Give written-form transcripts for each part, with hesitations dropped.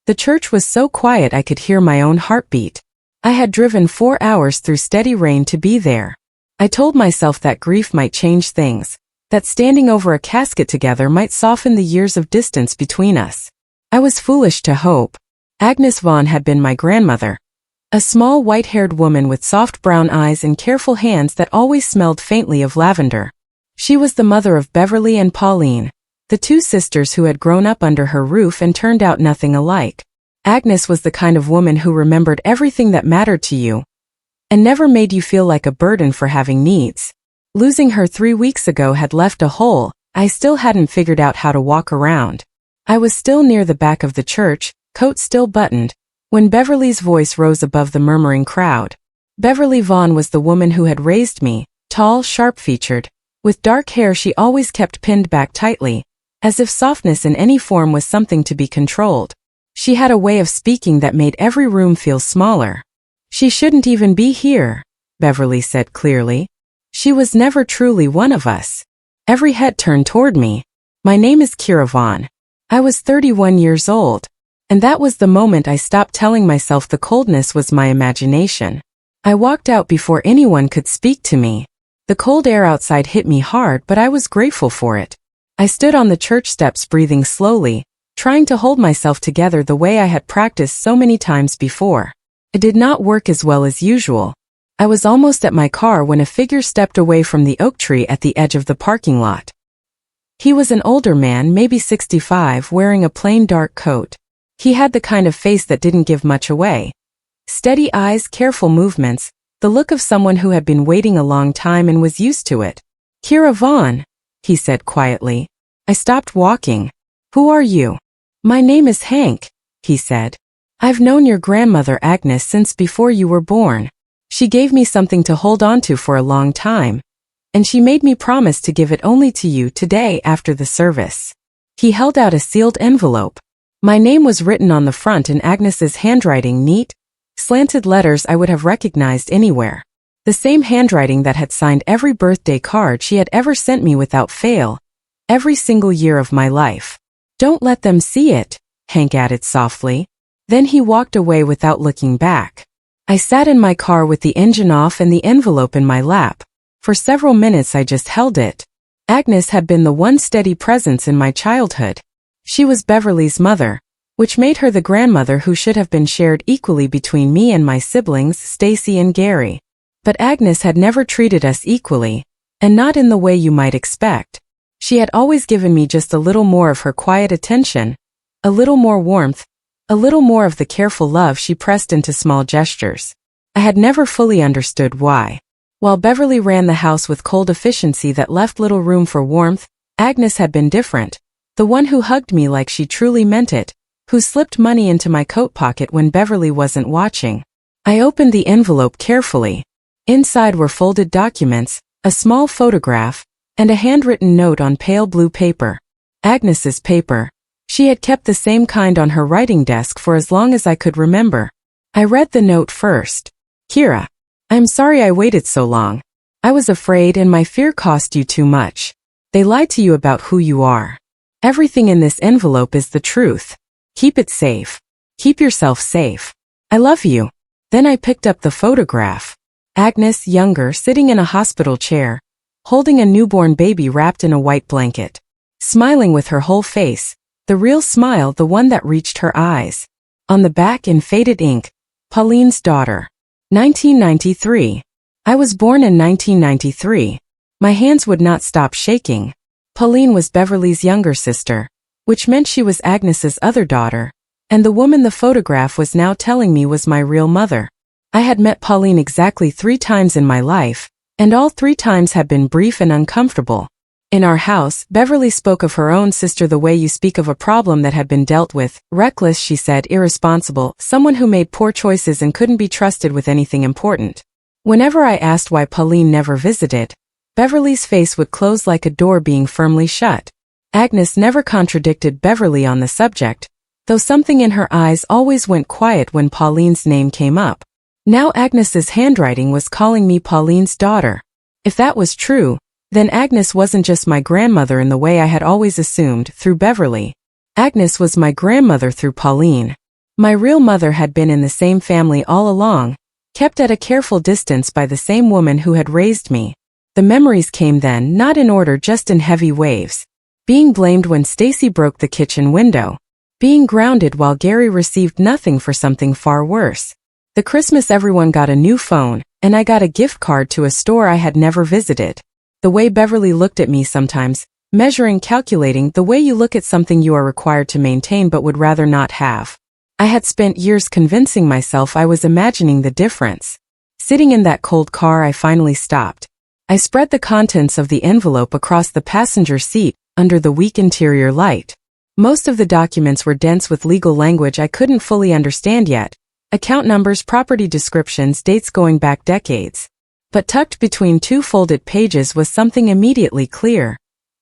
The church was so quiet I could hear my own heartbeat. I had driven 4 hours through steady rain to be there. I told myself that grief might change things, that standing over a casket together might soften the years of distance between us. I was foolish to hope. Agnes Vaughan had been my grandmother. A small white-haired woman with soft brown eyes and careful hands that always smelled faintly of lavender. She was the mother of Beverly and Pauline, the two sisters who had grown up under her roof and turned out nothing alike. Agnes was the kind of woman who remembered everything that mattered to you, and never made you feel like a burden for having needs. Losing her 3 weeks ago had left a hole I still hadn't figured out how to walk around. I was still near the back of the church, coat still buttoned, when Beverly's voice rose above the murmuring crowd. Beverly Vaughan was the woman who had raised me, tall, sharp-featured, with dark hair she always kept pinned back tightly, as if softness in any form was something to be controlled. She had a way of speaking that made every room feel smaller. "She shouldn't even be here," Beverly said clearly. "She was never truly one of us." Every head turned toward me. My name is Kira Vaughan. I was 31 years old. And that was the moment I stopped telling myself the coldness was my imagination. I walked out before anyone could speak to me. The cold air outside hit me hard, but I was grateful for it. I stood on the church steps breathing slowly, trying to hold myself together the way I had practiced so many times before. It did not work as well as usual. I was almost at my car when a figure stepped away from the oak tree at the edge of the parking lot. He was an older man, maybe 65, wearing a plain dark coat. He had the kind of face that didn't give much away. Steady eyes, careful movements, the look of someone who had been waiting a long time and was used to it. "Kira Vaughan," he said quietly. I stopped walking. "Who are you?" "My name is Hank," he said. "I've known your grandmother Agnes since before you were born. She gave me something to hold on to for a long time, and she made me promise to give it only to you today after the service." He held out a sealed envelope. My name was written on the front in Agnes's handwriting, neat, slanted letters I would have recognized anywhere. The same handwriting that had signed every birthday card she had ever sent me without fail, every single year of my life. "Don't let them see it," Hank added softly. Then he walked away without looking back. I sat in my car with the engine off and the envelope in my lap. For several minutes I just held it. Agnes had been the one steady presence in my childhood. She was Beverly's mother, which made her the grandmother who should have been shared equally between me and my siblings, Stacy and Gary. But Agnes had never treated us equally, and not in the way you might expect. She had always given me just a little more of her quiet attention, a little more warmth, a little more of the careful love she pressed into small gestures. I had never fully understood why. While Beverly ran the house with cold efficiency that left little room for warmth, Agnes had been different. The one who hugged me like she truly meant it, who slipped money into my coat pocket when Beverly wasn't watching. I opened the envelope carefully. Inside were folded documents, a small photograph, and a handwritten note on pale blue paper. Agnes's paper. She had kept the same kind on her writing desk for as long as I could remember. I read the note first. "Kira, I'm sorry I waited so long. I was afraid and my fear cost you too much. They lied to you about who you are. Everything in this envelope is the truth. Keep it safe. Keep yourself safe. I love you." Then I picked up the photograph. Agnes, younger, sitting in a hospital chair, holding a newborn baby wrapped in a white blanket. Smiling with her whole face, the real smile, the one that reached her eyes. On the back in faded ink, Pauline's daughter. 1993. I was born in 1993. My hands would not stop shaking. Pauline was Beverly's younger sister, which meant she was Agnes's other daughter, and the woman the photograph was now telling me was my real mother. I had met Pauline exactly 3 times in my life, and all 3 times had been brief and uncomfortable. In our house, Beverly spoke of her own sister the way you speak of a problem that had been dealt with. Reckless, she said, irresponsible, someone who made poor choices and couldn't be trusted with anything important. Whenever I asked why Pauline never visited, Beverly's face would close like a door being firmly shut. Agnes never contradicted Beverly on the subject, though something in her eyes always went quiet when Pauline's name came up. Now Agnes's handwriting was calling me Pauline's daughter. If that was true, then Agnes wasn't just my grandmother in the way I had always assumed through Beverly. Agnes was my grandmother through Pauline. My real mother had been in the same family all along, kept at a careful distance by the same woman who had raised me. The memories came then, not in order, just in heavy waves. Being blamed when Stacy broke the kitchen window. Being grounded while Gary received nothing for something far worse. The Christmas everyone got a new phone, and I got a gift card to a store I had never visited. The way Beverly looked at me sometimes, measuring, calculating, the way you look at something you are required to maintain but would rather not have. I had spent years convincing myself I was imagining the difference. Sitting in that cold car, I finally stopped. I spread the contents of the envelope across the passenger seat, under the weak interior light. Most of the documents were dense with legal language I couldn't fully understand yet. Account numbers, property descriptions, dates going back decades. But tucked between two folded pages was something immediately clear.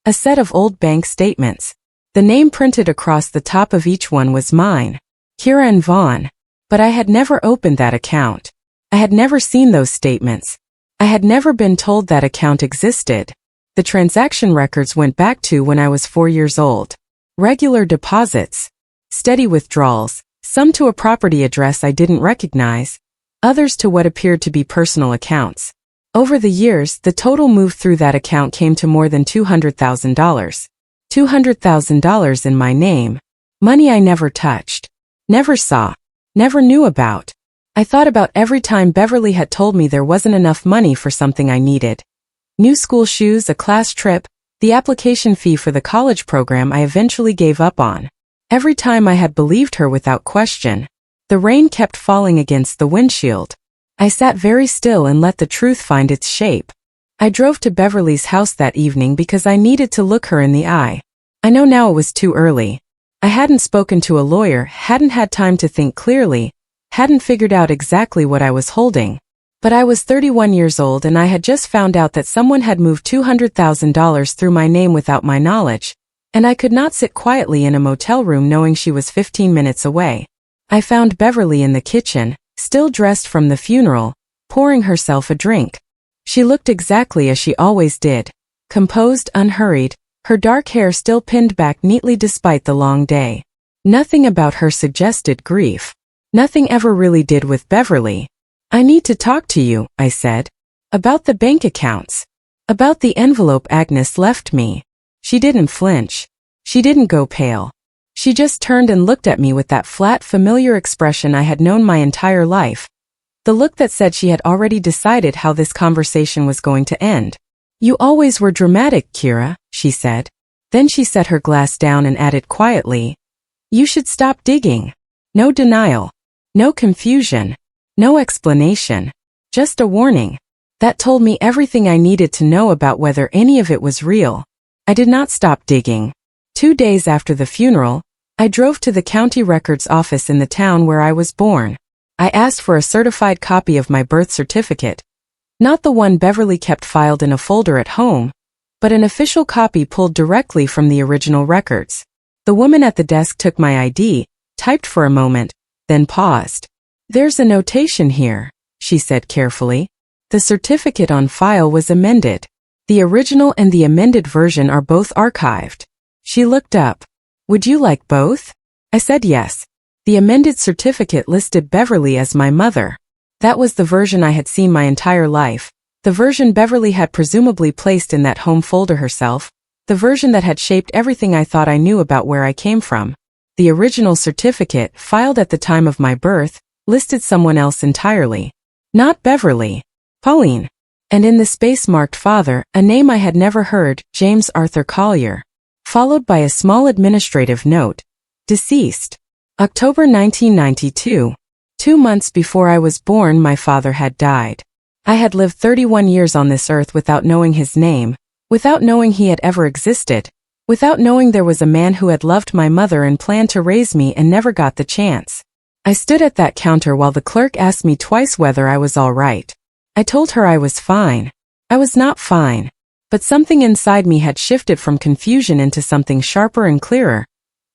A set of old bank statements. The name printed across the top of each one was mine. Kira and Vaughn. But I had never opened that account. I had never seen those statements. I had never been told that account existed. The transaction records went back to when I was 4 years old. Regular deposits. Steady withdrawals. Some to a property address I didn't recognize. Others to what appeared to be personal accounts. Over the years, the total move through that account came to more than $200,000. $200,000 in my name. Money I never touched. Never saw. Never knew about. I thought about every time Beverly had told me there wasn't enough money for something I needed. New school shoes, a class trip, the application fee for the college program I eventually gave up on. Every time I had believed her without question. The rain kept falling against the windshield. I sat very still and let the truth find its shape. I drove to Beverly's house that evening because I needed to look her in the eye. I know now it was too early. I hadn't spoken to a lawyer, hadn't had time to think clearly, hadn't figured out exactly what I was holding. But I was 31 years old and I had just found out that someone had moved $200,000 through my name without my knowledge, and I could not sit quietly in a motel room knowing she was 15 minutes away. I found Beverly in the kitchen, still dressed from the funeral, pouring herself a drink. She looked exactly as she always did, composed, unhurried, her dark hair still pinned back neatly despite the long day. Nothing about her suggested grief. Nothing ever really did with Beverly. "I need to talk to you," I said. "About the bank accounts. About the envelope Agnes left me." She didn't flinch. She didn't go pale. She just turned and looked at me with that flat, familiar expression I had known my entire life. The look that said she had already decided how this conversation was going to end. "You always were dramatic, Kira," she said. Then she set her glass down and added quietly, "You should stop digging. No denial. No confusion. No explanation. Just a warning." That told me everything I needed to know about whether any of it was real. I did not stop digging. 2 days after the funeral, I drove to the county records office in the town where I was born. I asked for a certified copy of my birth certificate. Not the one Beverly kept filed in a folder at home, but an official copy pulled directly from the original records. The woman at the desk took my ID, typed for a moment, then paused. "There's a notation here," she said carefully. The certificate on file was amended. The original and the amended version are both archived. She looked up. "Would you like both?" I said yes. The amended certificate listed Beverly as my mother. That was the version I had seen my entire life. The version Beverly had presumably placed in that home folder herself. The version that had shaped everything I thought I knew about where I came from. The original certificate, filed at the time of my birth, listed someone else entirely. Not Beverly. Pauline. And in the space marked father, a name I had never heard, James Arthur Collier. Followed by a small administrative note. Deceased. October 1992. 2 months before I was born, my father had died. I had lived 31 years on this earth without knowing his name, without knowing he had ever existed, without knowing there was a man who had loved my mother and planned to raise me and never got the chance. I stood at that counter while the clerk asked me twice whether I was all right. I told her I was fine. I was not fine. But something inside me had shifted from confusion into something sharper and clearer,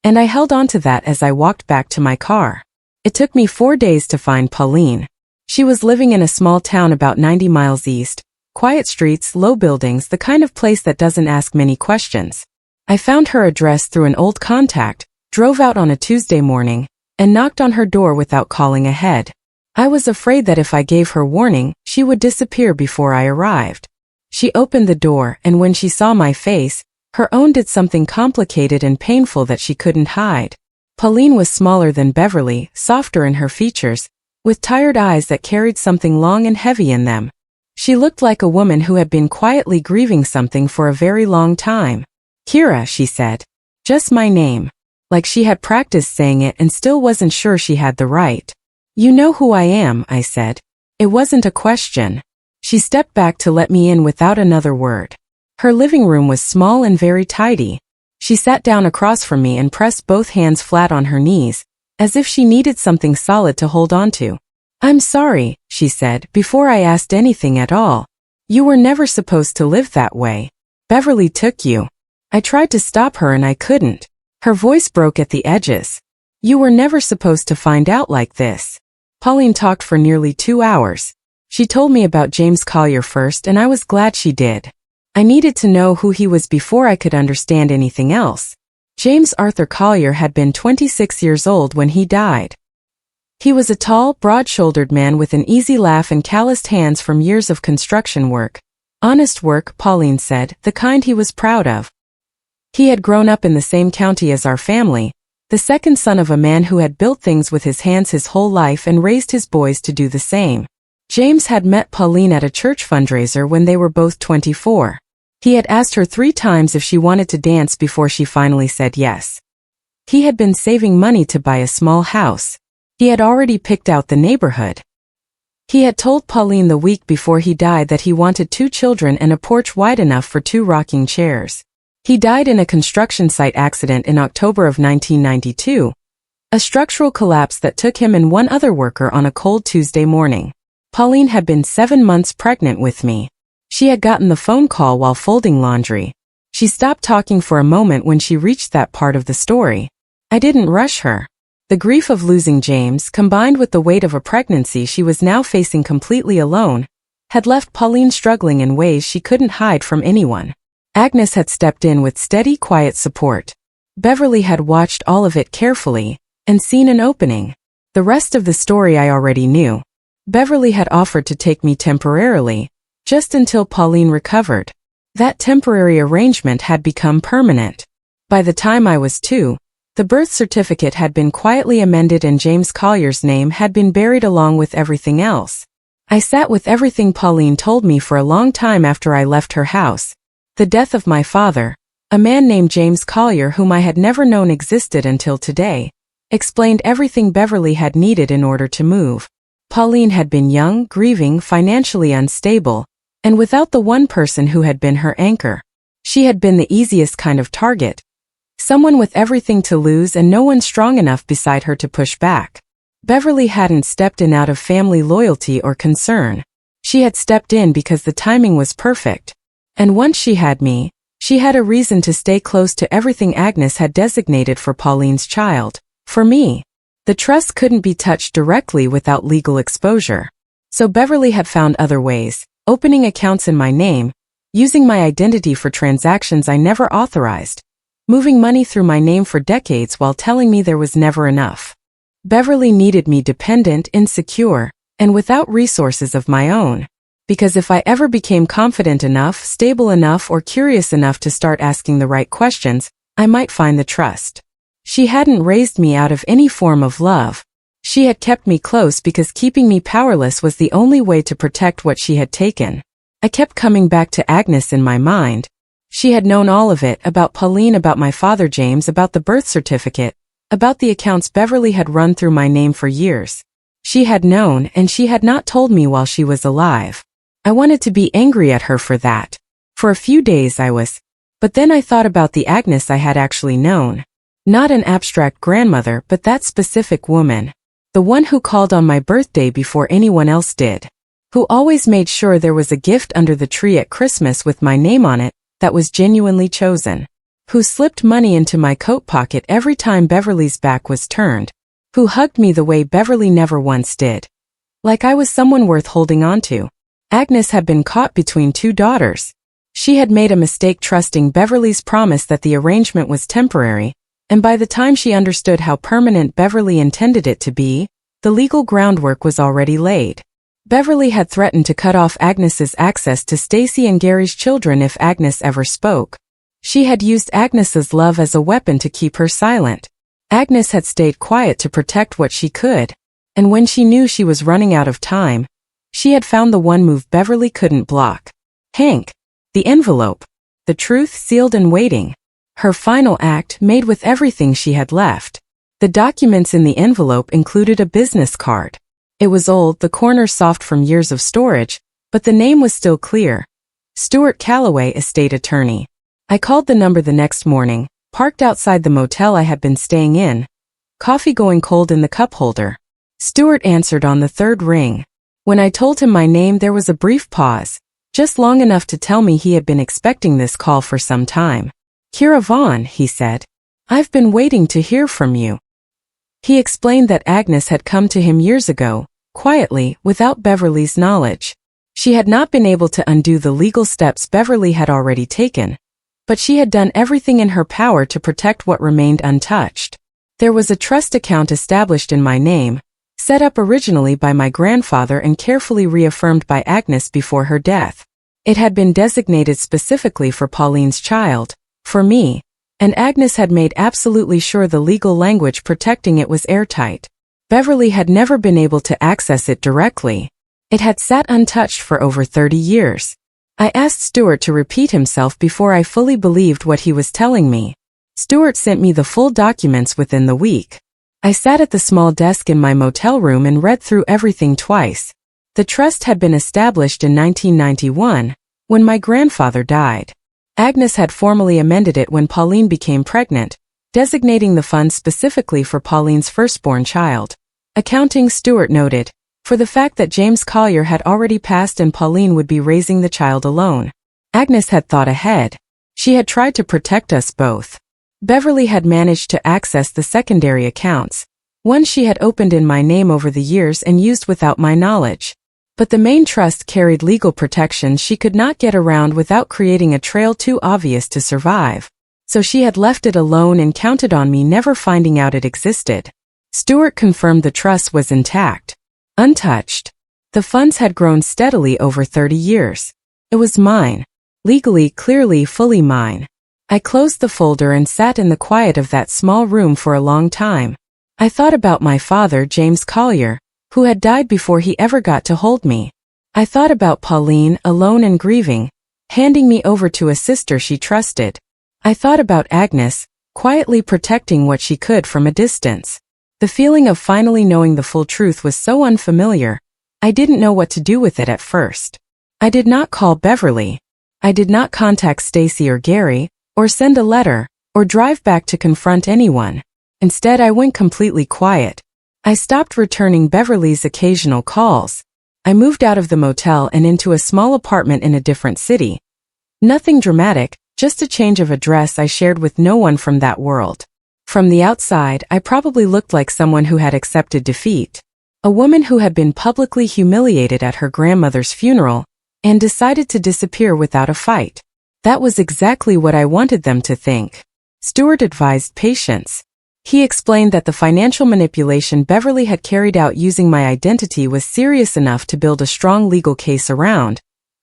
and I held on to that as I walked back to my car. It took me 4 days to find Pauline. She was living in a small town about 90 miles east, quiet streets, low buildings, the kind of place that doesn't ask many questions. I found her address through an old contact, drove out on a Tuesday morning, and knocked on her door without calling ahead. I was afraid that if I gave her warning, she would disappear before I arrived. She opened the door, and when she saw my face, her own did something complicated and painful that she couldn't hide. Pauline was smaller than Beverly, softer in her features, with tired eyes that carried something long and heavy in them. She looked like a woman who had been quietly grieving something for a very long time. "Kira," she said. Just my name. Like she had practiced saying it and still wasn't sure she had the right. "You know who I am," I said. It wasn't a question. She stepped back to let me in without another word. Her living room was small and very tidy. She sat down across from me and pressed both hands flat on her knees, as if she needed something solid to hold on to. "I'm sorry," she said, before I asked anything at all. "You were never supposed to live that way. Beverly took you." I tried to stop her and I couldn't. Her voice broke at the edges. "You were never supposed to find out like this." Pauline talked for nearly 2 hours. She told me about James Collier first, and I was glad she did. I needed to know who he was before I could understand anything else. James Arthur Collier had been 26 years old when he died. He was a tall, broad-shouldered man with an easy laugh and calloused hands from years of construction work. Honest work, Pauline said, the kind he was proud of. He had grown up in the same county as our family, the second son of a man who had built things with his hands his whole life and raised his boys to do the same. James had met Pauline at a church fundraiser when they were both 24. He had asked her 3 times if she wanted to dance before she finally said yes. He had been saving money to buy a small house. He had already picked out the neighborhood. He had told Pauline the week before he died that he wanted 2 children and a porch wide enough for 2 rocking chairs. He died in a construction site accident in October of 1992, a structural collapse that took him and one other worker on a cold Tuesday morning. Pauline had been 7 months pregnant with me. She had gotten the phone call while folding laundry. She stopped talking for a moment when she reached that part of the story. I didn't rush her. The grief of losing James, combined with the weight of a pregnancy she was now facing completely alone, had left Pauline struggling in ways she couldn't hide from anyone. Agnes had stepped in with steady, quiet support. Beverly had watched all of it carefully and seen an opening. The rest of the story I already knew. Beverly had offered to take me temporarily, just until Pauline recovered. That temporary arrangement had become permanent. By the time I was 2, the birth certificate had been quietly amended and James Collier's name had been buried along with everything else. I sat with everything Pauline told me for a long time after I left her house. The death of my father, a man named James Collier whom I had never known existed until today, explained everything Beverly had needed in order to move. Pauline had been young, grieving, financially unstable, and without the one person who had been her anchor. She had been the easiest kind of target. Someone with everything to lose and no one strong enough beside her to push back. Beverly hadn't stepped in out of family loyalty or concern. She had stepped in because the timing was perfect. And once she had me, she had a reason to stay close to everything Agnes had designated for Pauline's child. For me, the trust couldn't be touched directly without legal exposure. So Beverly had found other ways, opening accounts in my name, using my identity for transactions I never authorized, moving money through my name for decades while telling me there was never enough. Beverly needed me dependent, insecure, and without resources of my own. Because if I ever became confident enough, stable enough, or curious enough to start asking the right questions, I might find the trust. She hadn't raised me out of any form of love. She had kept me close because keeping me powerless was the only way to protect what she had taken. I kept coming back to Agnes in my mind. She had known all of it, about Pauline, about my father James, about the birth certificate, about the accounts Beverly had run through my name for years. She had known, and she had not told me while she was alive. I wanted to be angry at her for that. For a few days I was. But then I thought about the Agnes I had actually known. Not an abstract grandmother, but that specific woman. The one who called on my birthday before anyone else did. Who always made sure there was a gift under the tree at Christmas with my name on it that was genuinely chosen. Who slipped money into my coat pocket every time Beverly's back was turned. Who hugged me the way Beverly never once did. Like I was someone worth holding on to. Agnes had been caught between 2 daughters. She had made a mistake trusting Beverly's promise that the arrangement was temporary, And by the time she understood how permanent Beverly intended it to be, the legal groundwork was already laid. Beverly had threatened to cut off Agnes's access to Stacy and Gary's children if Agnes ever spoke. She had used Agnes's love as a weapon to keep her silent. Agnes had stayed quiet to protect what she could, and when she knew she was running out of time, she had found the one move Beverly couldn't block. Hank. The envelope. The truth sealed and waiting. Her final act made with everything she had left. The documents in the envelope included a business card. It was old, the corners soft from years of storage, but the name was still clear. Stuart Calloway, estate attorney. I called the number the next morning, parked outside the motel I had been staying in. Coffee going cold in the cup holder. Stuart answered on the third ring. When I told him my name, there was a brief pause, just long enough to tell me he had been expecting this call for some time. Kira Vaughn, he said. I've been waiting to hear from you. He explained that Agnes had come to him years ago, quietly, without Beverly's knowledge. She had not been able to undo the legal steps Beverly had already taken, but she had done everything in her power to protect what remained untouched. There was a trust account established in my name, set up originally by my grandfather and carefully reaffirmed by Agnes before her death. It had been designated specifically for Pauline's child, for me, and Agnes had made absolutely sure the legal language protecting it was airtight. Beverly had never been able to access it directly. It had sat untouched for over 30 years. I asked Stuart to repeat himself before I fully believed what he was telling me. Stuart sent me the full documents within the week. I sat at the small desk in my motel room and read through everything twice. The trust had been established in 1991, when my grandfather died. Agnes had formally amended it when Pauline became pregnant, designating the funds specifically for Pauline's firstborn child. Accounting, Stuart noted, for the fact that James Collier had already passed and Pauline would be raising the child alone. Agnes had thought ahead. She had tried to protect us both. Beverly had managed to access the secondary accounts, ones she had opened in my name over the years and used without my knowledge. But the main trust carried legal protections she could not get around without creating a trail too obvious to survive. So she had left it alone and counted on me never finding out it existed. Stuart confirmed the trust was intact, untouched. The funds had grown steadily over 30 years. It was mine. Legally, clearly, fully mine. I closed the folder and sat in the quiet of that small room for a long time. I thought about my father, James Collier, who had died before he ever got to hold me. I thought about Pauline, alone and grieving, handing me over to a sister she trusted. I thought about Agnes, quietly protecting what she could from a distance. The feeling of finally knowing the full truth was so unfamiliar, I didn't know what to do with it at first. I did not call Beverly. I did not contact Stacy or Gary, or send a letter, or drive back to confront anyone. Instead, I went completely quiet. I stopped returning Beverly's occasional calls. I moved out of the motel and into a small apartment in a different city. Nothing dramatic, just a change of address I shared with no one from that world. From the outside, I probably looked like someone who had accepted defeat. A woman who had been publicly humiliated at her grandmother's funeral and decided to disappear without a fight. That was exactly what I wanted them to think. Stuart advised patience. He explained that the financial manipulation Beverly had carried out using my identity was serious enough to build a strong legal case around,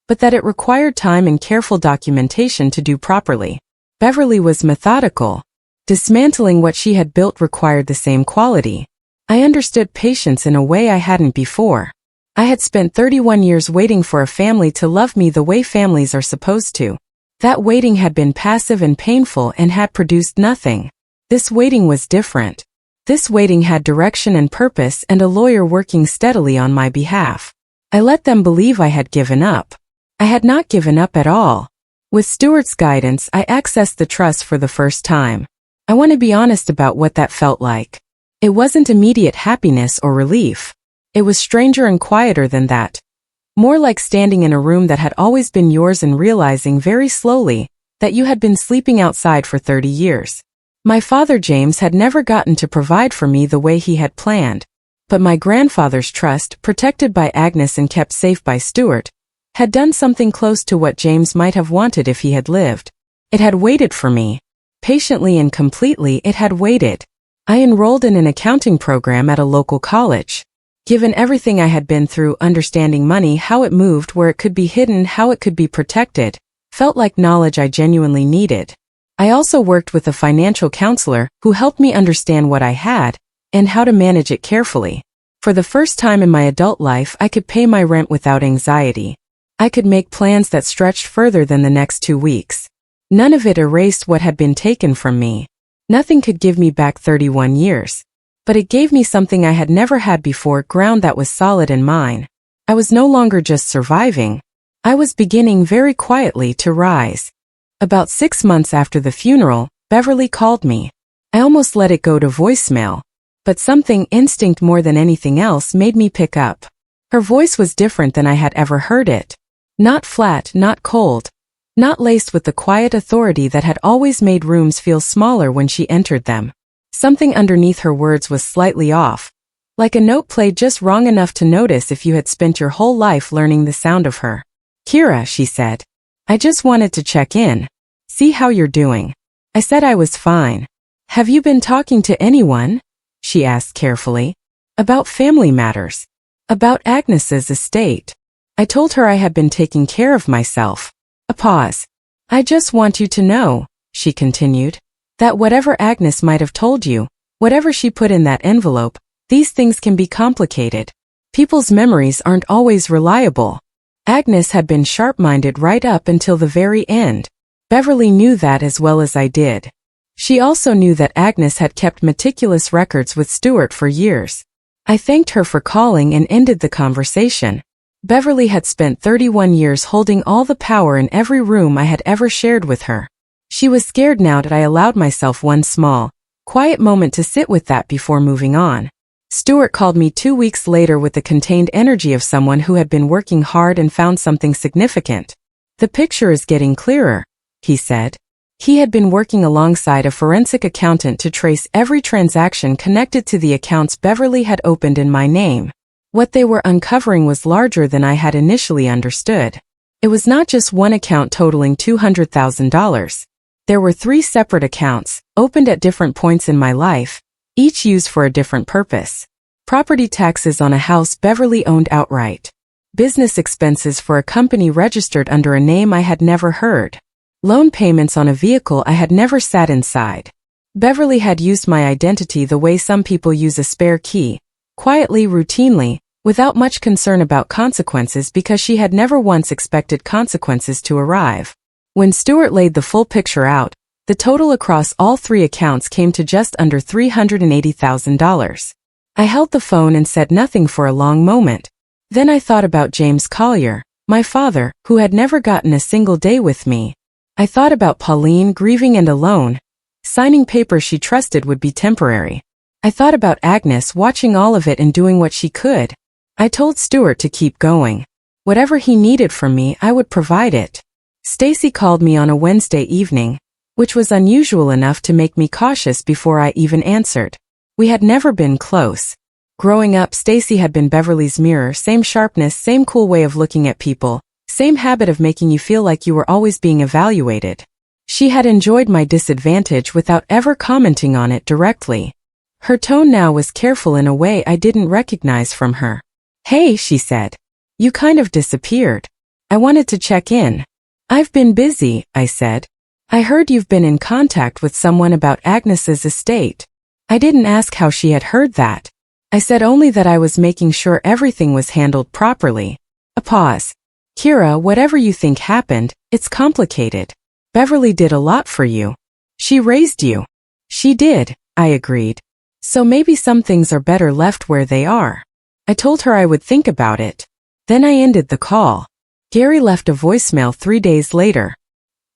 but that it required time and careful documentation to do properly. Beverly was methodical. Dismantling what she had built required the same quality. I understood patience in a way I hadn't before. I had spent 31 years waiting for a family to love me the way families are supposed to. That waiting had been passive and painful and had produced nothing. This waiting was different. This waiting had direction and purpose and a lawyer working steadily on my behalf. I let them believe I had given up. I had not given up at all. With Stuart's guidance, I accessed the trust for the first time. I want to be honest about what that felt like. It wasn't immediate happiness or relief. It was stranger and quieter than that. More like standing in a room that had always been yours and realizing very slowly that you had been sleeping outside for 30 years. My father James had never gotten to provide for me the way he had planned, but my grandfather's trust, protected by Agnes and kept safe by Stuart, had done something close to what James might have wanted if he had lived. It had waited for me. Patiently and completely it had waited. I enrolled in an accounting program at a local college. Given everything I had been through, understanding money, how it moved, where it could be hidden, how it could be protected, felt like knowledge I genuinely needed. I also worked with a financial counselor who helped me understand what I had and how to manage it carefully. For the first time in my adult life, I could pay my rent without anxiety. I could make plans that stretched further than the next 2 weeks. None of it erased what had been taken from me. Nothing could give me back 31 years. But it gave me something I had never had before, ground that was solid and mine. I was no longer just surviving. I was beginning very quietly to rise. About 6 months after the funeral, Beverly called me. I almost let it go to voicemail. But something, instinct more than anything else, made me pick up. Her voice was different than I had ever heard it. Not flat, not cold. Not laced with the quiet authority that had always made rooms feel smaller when she entered them. Something underneath her words was slightly off, like a note played just wrong enough to notice if you had spent your whole life learning the sound of her. "Kira," she said. "I just wanted to check in. See how you're doing." I said I was fine. "Have you been talking to anyone?" she asked carefully. "About family matters. About Agnes's estate." I told her I had been taking care of myself. A pause. "I just want you to know," she continued, "that whatever Agnes might have told you, whatever she put in that envelope, these things can be complicated. People's memories aren't always reliable. Agnes had been sharp-minded right up until the very end. Beverly knew that as well as I did. She also knew that Agnes had kept meticulous records with Stuart for years. I thanked her for calling and ended the conversation. Beverly had spent 31 years holding all the power in every room I had ever shared with her. She was scared now that I allowed myself one small, quiet moment to sit with that before moving on. Stuart called me 2 weeks later with the contained energy of someone who had been working hard and found something significant. "The picture is getting clearer," he said. He had been working alongside a forensic accountant to trace every transaction connected to the accounts Beverly had opened in my name. What they were uncovering was larger than I had initially understood. It was not just one account totaling $200,000. There were 3 separate accounts, opened at different points in my life, each used for a different purpose. Property taxes on a house Beverly owned outright. Business expenses for a company registered under a name I had never heard. Loan payments on a vehicle I had never sat inside. Beverly had used my identity the way some people use a spare key, quietly, routinely, without much concern about consequences, because she had never once expected consequences to arrive. When Stuart laid the full picture out, the total across all 3 accounts came to just under $380,000. I held the phone and said nothing for a long moment. Then I thought about James Collier, my father, who had never gotten a single day with me. I thought about Pauline, grieving and alone, signing papers she trusted would be temporary. I thought about Agnes, watching all of it and doing what she could. I told Stuart to keep going. Whatever he needed from me, I would provide it. Stacy called me on a Wednesday evening, which was unusual enough to make me cautious before I even answered. We had never been close. Growing up, Stacy had been Beverly's mirror, same sharpness, same cool way of looking at people, same habit of making you feel like you were always being evaluated. She had enjoyed my disadvantage without ever commenting on it directly. Her tone now was careful in a way I didn't recognize from her. "Hey," she said. "You kind of disappeared. I wanted to check in." "I've been busy," I said. "I heard you've been in contact with someone about Agnes's estate." I didn't ask how she had heard that. I said only that I was making sure everything was handled properly. A pause. "Kira, whatever you think happened, it's complicated. Beverly did a lot for you. She raised you." "She did," I agreed. "So maybe some things are better left where they are." I told her I would think about it. Then I ended the call. Gary left a voicemail 3 days later.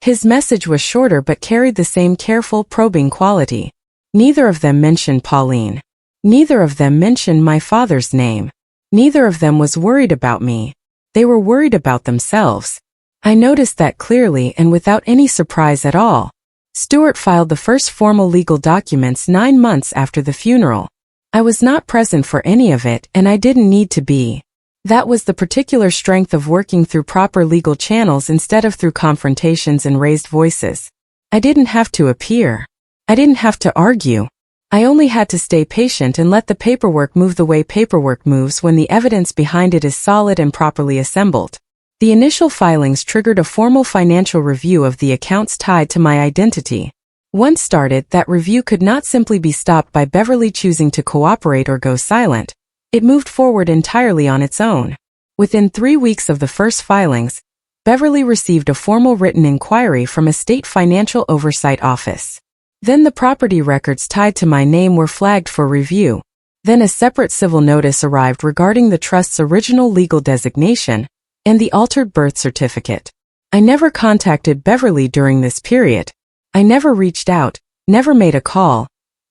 His message was shorter but carried the same careful, probing quality. Neither of them mentioned Pauline. Neither of them mentioned my father's name. Neither of them was worried about me. They were worried about themselves. I noticed that clearly and without any surprise at all. Stuart filed the first formal legal documents 9 months after the funeral. I was not present for any of it, and I didn't need to be. That was the particular strength of working through proper legal channels instead of through confrontations and raised voices. I didn't have to appear. I didn't have to argue. I only had to stay patient and let the paperwork move the way paperwork moves when the evidence behind it is solid and properly assembled. The initial filings triggered a formal financial review of the accounts tied to my identity. Once started, that review could not simply be stopped by Beverly choosing to cooperate or go silent. It moved forward entirely on its own. Within 3 weeks of the first filings, Beverly received a formal written inquiry from a state financial oversight office. Then the property records tied to my name were flagged for review. Then a separate civil notice arrived regarding the trust's original legal designation and the altered birth certificate. I never contacted Beverly during this period. I never reached out, never made a call,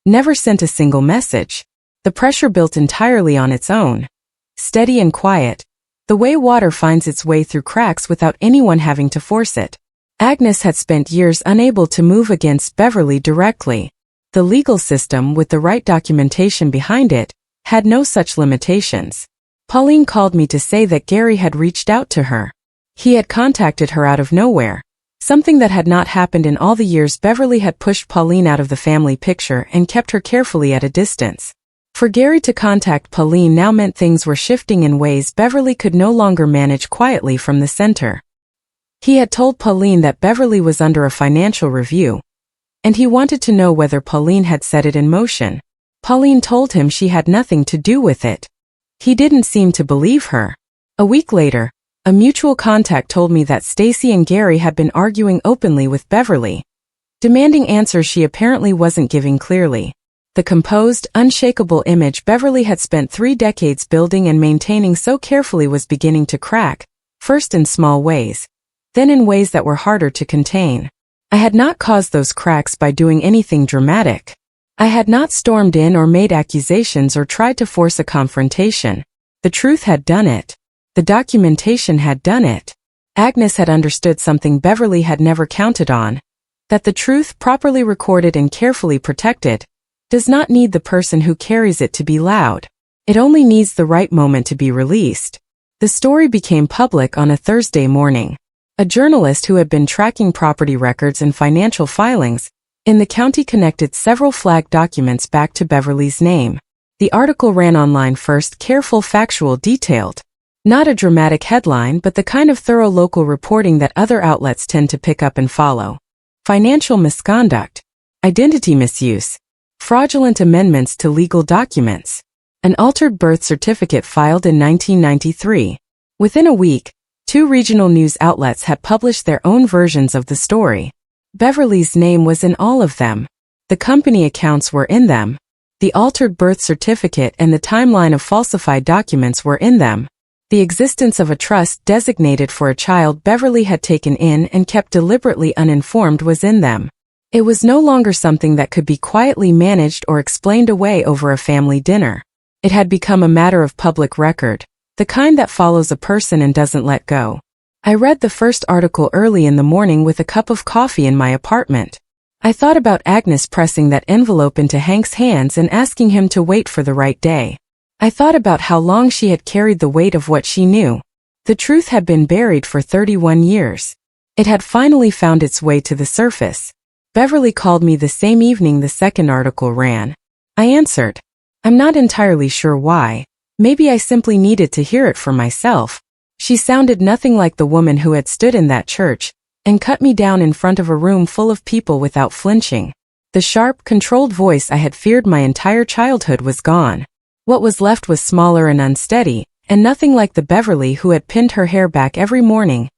never sent a single message. The pressure built entirely on its own. Steady and quiet, the way water finds its way through cracks without anyone having to force it. Agnes had spent years unable to move against Beverly directly. The legal system, with the right documentation behind it, had no such limitations. Pauline called me to say that Gary had reached out to her. He had contacted her out of nowhere, something that had not happened in all the years Beverly had pushed Pauline out of the family picture and kept her carefully at a distance. For Gary to contact Pauline now meant things were shifting in ways Beverly could no longer manage quietly from the center. He had told Pauline that Beverly was under a financial review, and he wanted to know whether Pauline had set it in motion. Pauline told him she had nothing to do with it. He didn't seem to believe her. A week later, a mutual contact told me that Stacy and Gary had been arguing openly with Beverly, demanding answers she apparently wasn't giving clearly. The composed, unshakable image Beverly had spent 3 decades building and maintaining so carefully was beginning to crack, first in small ways, then in ways that were harder to contain. I had not caused those cracks by doing anything dramatic. I had not stormed in or made accusations or tried to force a confrontation. The truth had done it. The documentation had done it. Agnes had understood something Beverly had never counted on, that the truth, properly recorded and carefully protected, does not need the person who carries it to be loud. It only needs the right moment to be released. The story became public on a Thursday morning. A journalist who had been tracking property records and financial filings in the county connected several flagged documents back to Beverly's name. The article ran online first, careful, factual, detailed. Not a dramatic headline, but the kind of thorough local reporting that other outlets tend to pick up and follow. Financial misconduct, identity misuse, fraudulent amendments to legal documents, an altered birth certificate filed in 1993. Within a week, 2 regional news outlets had published their own versions of the story. Beverly's name was in all of them. The company accounts were in them. The altered birth certificate and the timeline of falsified documents were in them. The existence of a trust designated for a child Beverly had taken in and kept deliberately uninformed was in them. It was no longer something that could be quietly managed or explained away over a family dinner. It had become a matter of public record, the kind that follows a person and doesn't let go. I read the first article early in the morning with a cup of coffee in my apartment. I thought about Agnes pressing that envelope into Hank's hands and asking him to wait for the right day. I thought about how long she had carried the weight of what she knew. The truth had been buried for 31 years. It had finally found its way to the surface. Beverly called me the same evening the second article ran. I answered. I'm not entirely sure why. Maybe I simply needed to hear it for myself. She sounded nothing like the woman who had stood in that church and cut me down in front of a room full of people without flinching. The sharp, controlled voice I had feared my entire childhood was gone. What was left was smaller and unsteady, and nothing like the Beverly who had pinned her hair back every morning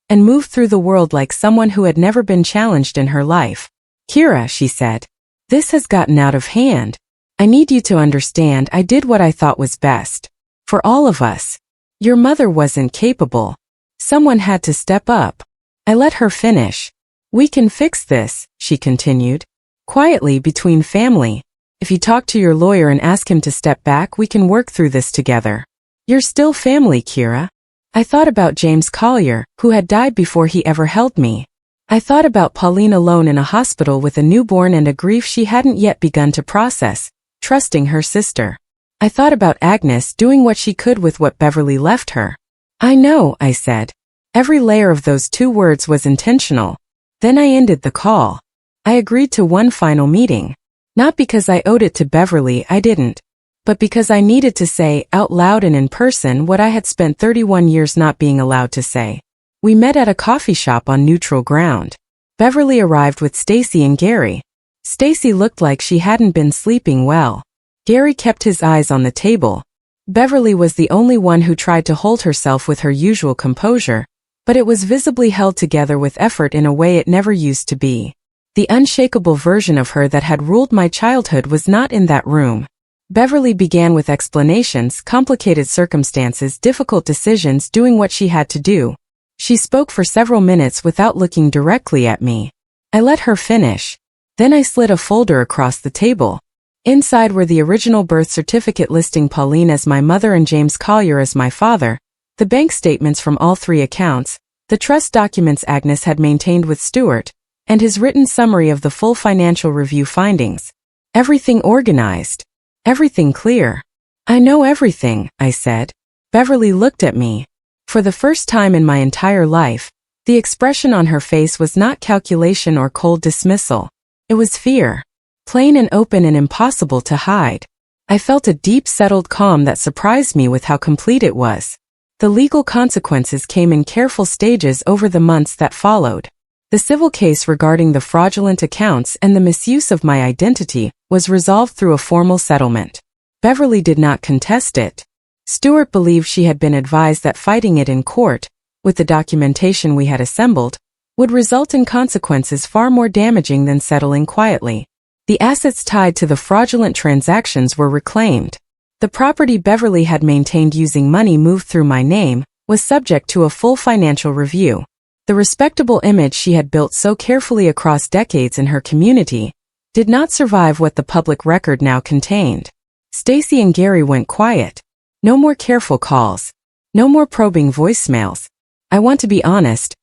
and moved through the world like someone who had never been challenged in her life. Kira, she said, this has gotten out of hand. I need you to understand I did what I thought was best. For all of us. Your mother wasn't capable. Someone had to step up. I let her finish. We can fix this, she continued. Quietly, between family. If you talk to your lawyer and ask him to step back, we can work through this together. You're still family, Kira. I thought about James Collier, who had died before he ever held me. I thought about Pauline alone in a hospital with a newborn and a grief she hadn't yet begun to process, trusting her sister. I thought about Agnes doing what she could with what Beverly left her. I know, I said. Every layer of those 2 words was intentional. Then I ended the call. I agreed to one final meeting. Not because I owed it to Beverly, I didn't. But because I needed to say, out loud and in person, what I had spent 31 years not being allowed to say. We met at a coffee shop on neutral ground. Beverly arrived with Stacy and Gary. Stacy looked like she hadn't been sleeping well. Gary kept his eyes on the table. Beverly was the only one who tried to hold herself with her usual composure, but it was visibly held together with effort in a way it never used to be. The unshakable version of her that had ruled my childhood was not in that room. Beverly began with explanations, complicated circumstances, difficult decisions, doing what she had to do. She spoke for several minutes without looking directly at me. I let her finish. Then I slid a folder across the table. Inside were the original birth certificate listing Pauline as my mother and James Collier as my father, the bank statements from all three accounts, the trust documents Agnes had maintained with Stuart, and his written summary of the full financial review findings. Everything organized. Everything clear. I know everything, I said. Beverly looked at me. For the first time in my entire life, the expression on her face was not calculation or cold dismissal. It was fear. Plain and open and impossible to hide. I felt a deep settled calm that surprised me with how complete it was. The legal consequences came in careful stages over the months that followed. The civil case regarding the fraudulent accounts and the misuse of my identity was resolved through a formal settlement. Beverly did not contest it. Stuart believed she had been advised that fighting it in court, with the documentation we had assembled, would result in consequences far more damaging than settling quietly. The assets tied to the fraudulent transactions were reclaimed. The property Beverly had maintained using money moved through my name was subject to a full financial review. The respectable image she had built so carefully across decades in her community did not survive what the public record now contained. Stacy and Gary went quiet. No more careful calls. No more probing voicemails. I want to be honest.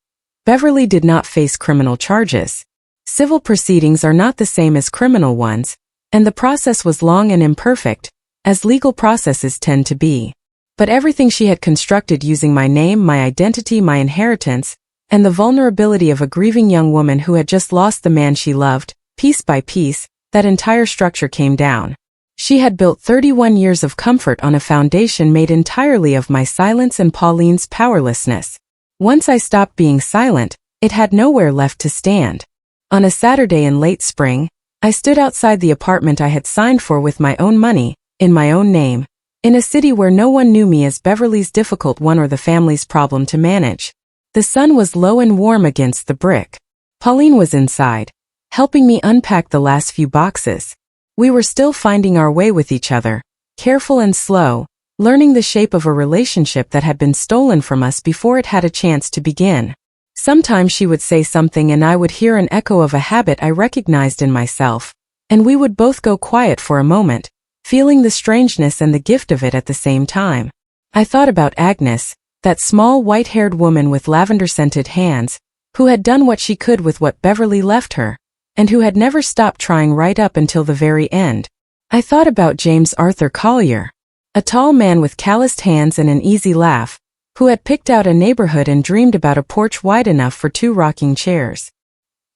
Beverly did not face criminal charges. Civil proceedings are not the same as criminal ones, and the process was long and imperfect, as legal processes tend to be. But everything she had constructed using my name, my identity, my inheritance, and the vulnerability of a grieving young woman who had just lost the man she loved, piece by piece, that entire structure came down. She had built 31 years of comfort on a foundation made entirely of my silence and Pauline's powerlessness. Once I stopped being silent, it had nowhere left to stand. On a Saturday in late spring, I stood outside the apartment I had signed for with my own money, in my own name, in a city where no one knew me as Beverly's difficult one or the family's problem to manage. The sun was low and warm against the brick. Pauline was inside, helping me unpack the last few boxes. We were still finding our way with each other, careful and slow, learning the shape of a relationship that had been stolen from us before it had a chance to begin. Sometimes she would say something and I would hear an echo of a habit I recognized in myself, and we would both go quiet for a moment, feeling the strangeness and the gift of it at the same time. I thought about Agnes, that small white-haired woman with lavender-scented hands, who had done what she could with what Beverly left her, and who had never stopped trying right up until the very end. I thought about James Arthur Collier, a tall man with calloused hands and an easy laugh, who had picked out a neighborhood and dreamed about a porch wide enough for 2 rocking chairs.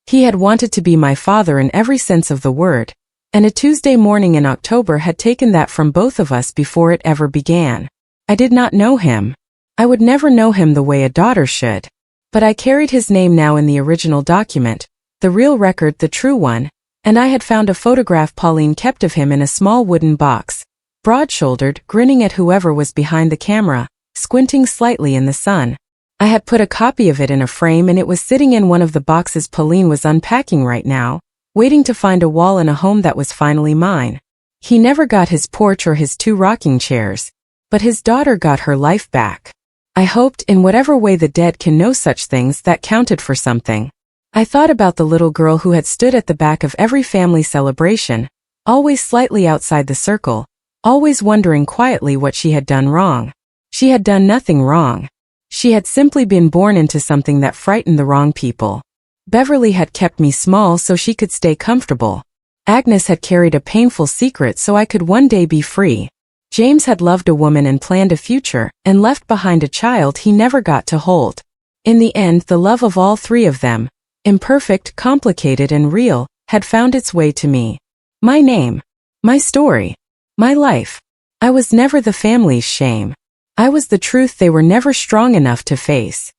He had wanted to be my father in every sense of the word, and a Tuesday morning in October had taken that from both of us before it ever began. I did not know him. I would never know him the way a daughter should. But I carried his name now in the original document, the real record, the true one, and I had found a photograph Pauline kept of him in a small wooden box, broad-shouldered, grinning at whoever was behind the camera, squinting slightly in the sun. I had put a copy of it in a frame and it was sitting in one of the boxes Pauline was unpacking right now, waiting to find a wall in a home that was finally mine. He never got his porch or his 2 rocking chairs, but his daughter got her life back. I hoped, in whatever way the dead can know such things, that counted for something. I thought about the little girl who had stood at the back of every family celebration, always slightly outside the circle, always wondering quietly what she had done wrong. She had done nothing wrong. She had simply been born into something that frightened the wrong people. Beverly had kept me small so she could stay comfortable. Agnes had carried a painful secret so I could one day be free. James had loved a woman and planned a future, and left behind a child he never got to hold. In the end, the love of all 3 of them, imperfect, complicated, and real, had found its way to me. My name. My story. My life. I was never the family's shame. I was the truth they were never strong enough to face.